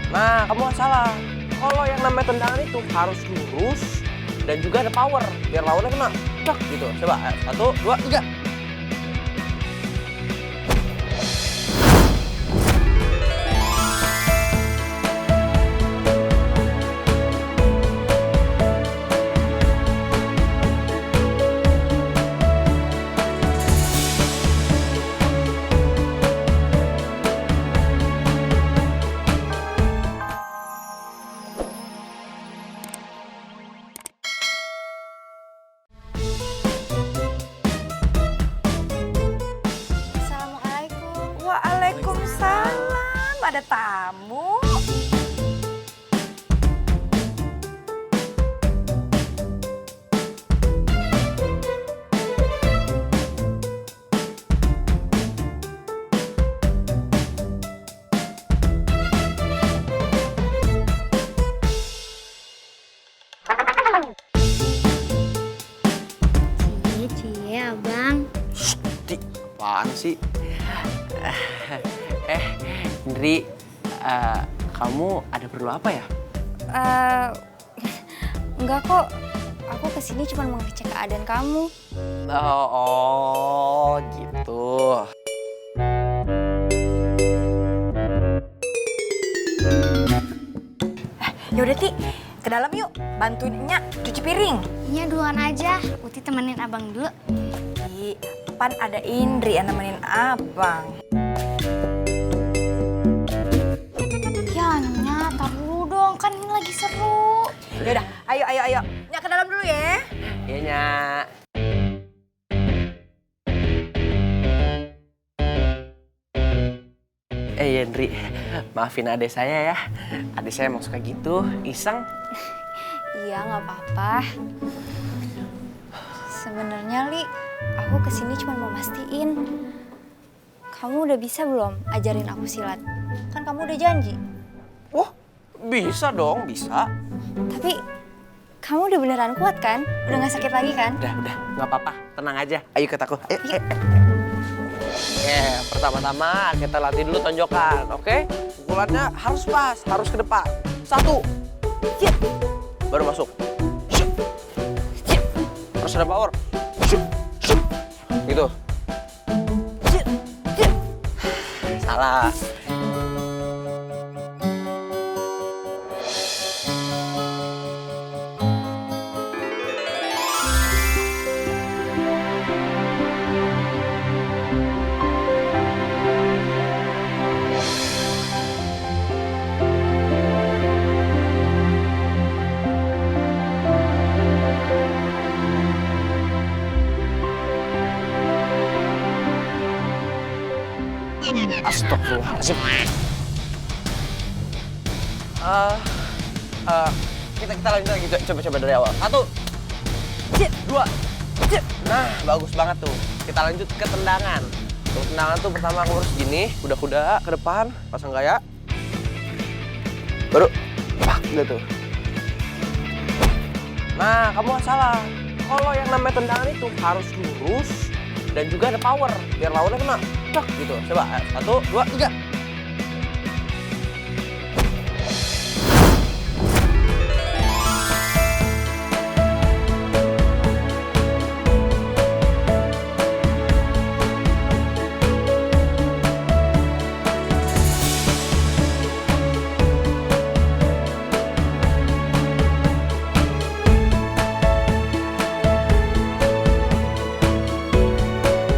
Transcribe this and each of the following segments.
Nah, kamu nggak salah. Kalau yang namanya tendangan itu harus lurus dan juga ada power. Biar lawannya kena. Cak gitu. Coba, 1, 2, 3. Assalamualaikum. Waalaikumsalam. Ada tamu. Cie, abang. Di, apaan sih? Indri, kamu ada perlu apa ya? Enggak kok. Aku kesini cuma mau ngecek keadaan kamu. Oh, gitu. Yaudah Ti, ke dalam yuk. Bantuin Nya cuci piring. Nya duluan aja. Uti temenin abang dulu. Di depan ada Indri yang nemenin abang. Ya, Nya, tar dulu dong. Kan ini lagi seru. Yaudah, ayo. Nya ke dalam dulu ya. Iya, Nyak. Iya, Indri. Maafin adik saya ya. Adik saya emang suka gitu, iseng. Iya, nggak apa-apa. Sebenarnya Li, aku kesini cuma mau mastiin. Kamu udah bisa belum ajarin aku silat? Kan kamu udah janji. Wah, bisa dong, bisa. Tapi kamu udah beneran kuat kan? Udah nggak sakit lagi kan? Udah, nggak apa-apa. Tenang aja. Ayo ikut aku. Ayo. Oke, pertama-tama kita latih dulu tonjokan, oke? Pukulannya harus pas, harus ke depan. 1, Cip, baru masuk. Shoot. cip, Harus ada power. Shoot. Shoot. Gitu. cip, cip. Salah. Astagfirullahaladzim. Kita lanjut lagi. Coba dari awal. 1, Cip, 2, cip. nah bagus banget tuh. Kita lanjut ke tendangan. Untuk tendangan tuh pertama aku harus gini, kuda-kuda ke depan, pasang gaya. Baru, pak, gitu. Nah, kamu nggak salah. Kalau yang namanya tendangan itu harus lurus dan juga ada power. Biar lawannya kena. Cak, gitu. Coba, 1, 2, 3.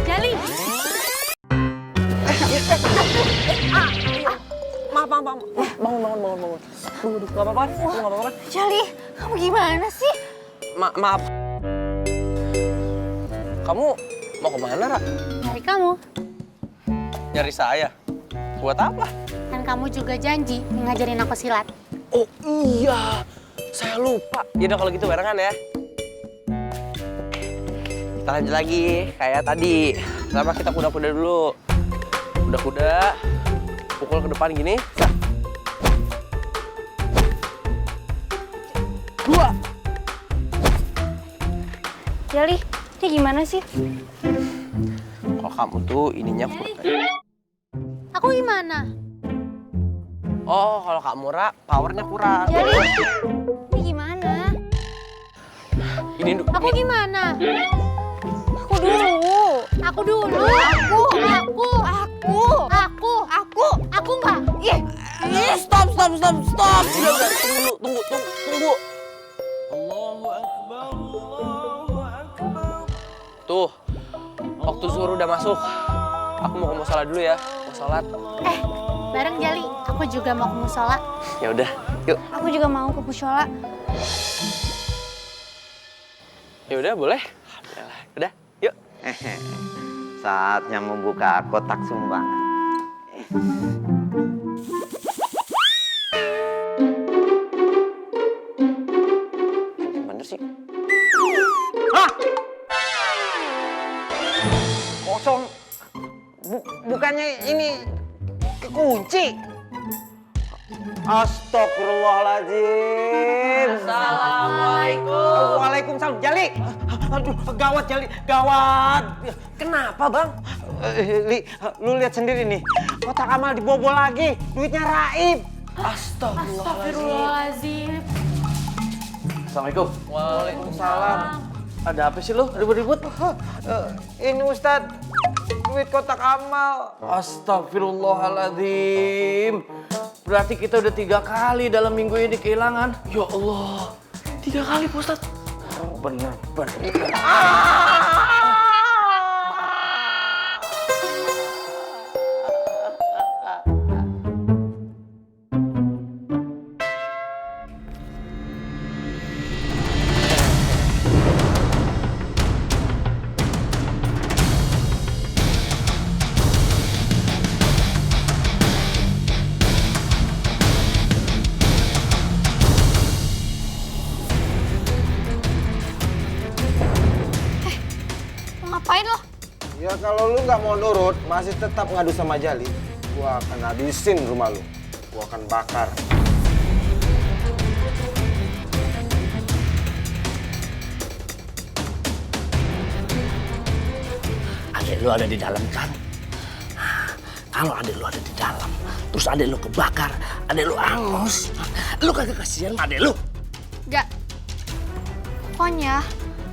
Jali. Maaf. Bangun. Duduk, nggak apa-apa? Nggak apa-apa? Jali, kamu gimana sih? Maaf. Kamu mau kemana, Ra? Dari kamu. Nyari saya? Buat apa? Kan kamu juga janji ngajarin aku silat. Oh iya, saya lupa. Yaudah kalau gitu barengan ya. Kita lanjut lagi, kayak tadi. Pertama kita kuda-kuda dulu. Kuda-kuda, pukul ke depan gini. 2. Jali, ini gimana sih? Kalau kamu tuh ininya Aku gimana? Oh, kalau Kak Mura powernya kurang. Jali, ini gimana? Ini Aku gimana? Aku dulu. Aku dulu. Aku nggak. Ih, Stop. Udah, tunggu. Tuh, waktu zuhur udah masuk. Aku mau ke musola dulu ya, mau sholat. bareng Jali. Aku juga mau ke musola. Ya udah, yuk. Aku juga mau ke musyola. Ya udah, boleh. Alhamdulillah. Udah, yuk. Saatnya membuka kotak sumbangan. Bener sih. Hah? Kosong. Bukannya ini kekunci? Astagfirullahaladzim. Assalamualaikum. Waalaikumsalam. Jali. Aduh, gawat Jali. Gawat. Kenapa, Bang? Li, lu lihat sendiri nih. Kotak amal dibobol lagi. Duitnya raib. Astagfirullahaladzim. Assalamualaikum. Waalaikumsalam. Ada apa sih lo ribut-ribut? Ini Ustadz, duit kotak amal. Astagfirullahaladzim. Berarti kita udah 3 kali dalam minggu ini kehilangan. Ya Allah, 3 kali Pak Ustadz. Bener. Mau ngapain lo? Ya kalau lu nggak mau nurut, masih tetap ngadu sama Jali, gua akan habisin rumah lu. Gua akan bakar. Adek lu ada di dalam kan? Kalau adek lu ada di dalam, terus adek lu kebakar, adek lu angus, lu kagak kasihan sama adek lu? Gak. Pokoknya,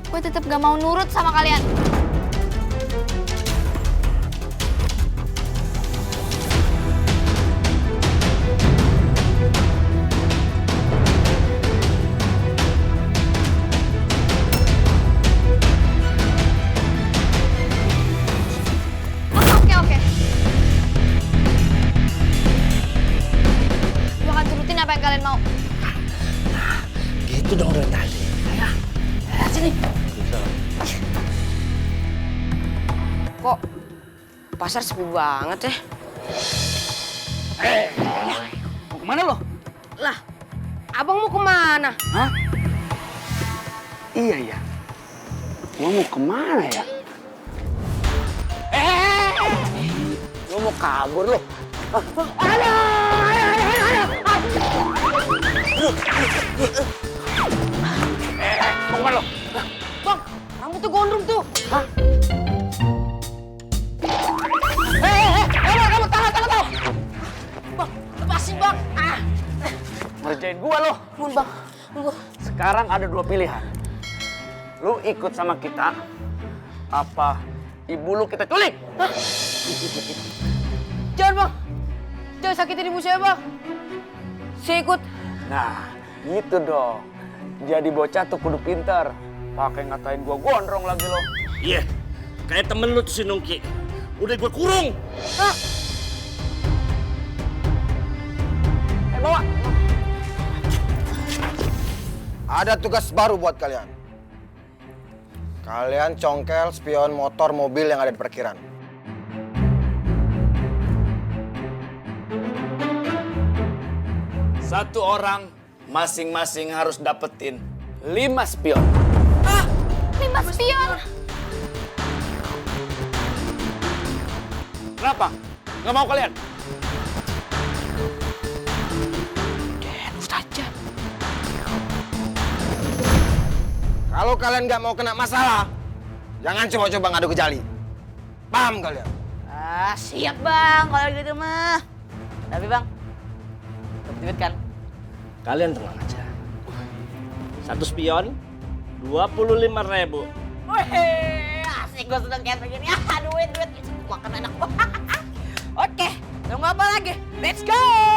gue tetap gak mau nurut sama kalian. Oke. Gue akan turutin apa yang kalian mau. Gitu dong dari tadi. Ya. Sini. Kok pasar sepi banget ya? Mau kemana lo? Lah, abang mau kemana? Hah? Iya ya. Gua mau kemana ya? Lo mau kabur lo? Mau kemana lo? Bang, rambutnya gondrong tuh. Hah? Kamu tahan tuh. Bang, lepasin bang. Ngerjain gua lo. Mun bang, tunggu. Sekarang ada 2 pilihan. Lu ikut sama kita, apa ibu lu kita culik? Jangan bang, jangan sakitin ibu saya bang. Saya ikut. Nah, gitu dong. Jadi bocah tuh kudu pintar. Pakai ngatain gua gondrong lagi lo. Iya, kayak temen lu tuh si Nungki. Udah gua kurung. Hah? Bawa. Ada tugas baru buat kalian. Kalian congkel spion motor mobil yang ada di parkiran. Satu orang masing-masing harus dapetin 5 spion. 5 spion. Kenapa? Nggak mau kalian? Kalau kalian nggak mau kena masalah, jangan coba-coba ngadu ke Jali. Paham kalian? Siap bang, kalau gitu mah. Tapi bang, Duit kan? Kalian tenang aja. Satu spion, 25.000. Wih, asik gue seneng kayak begini. Ah, duit. Makan enak. Oke, tunggu apa lagi? Let's go!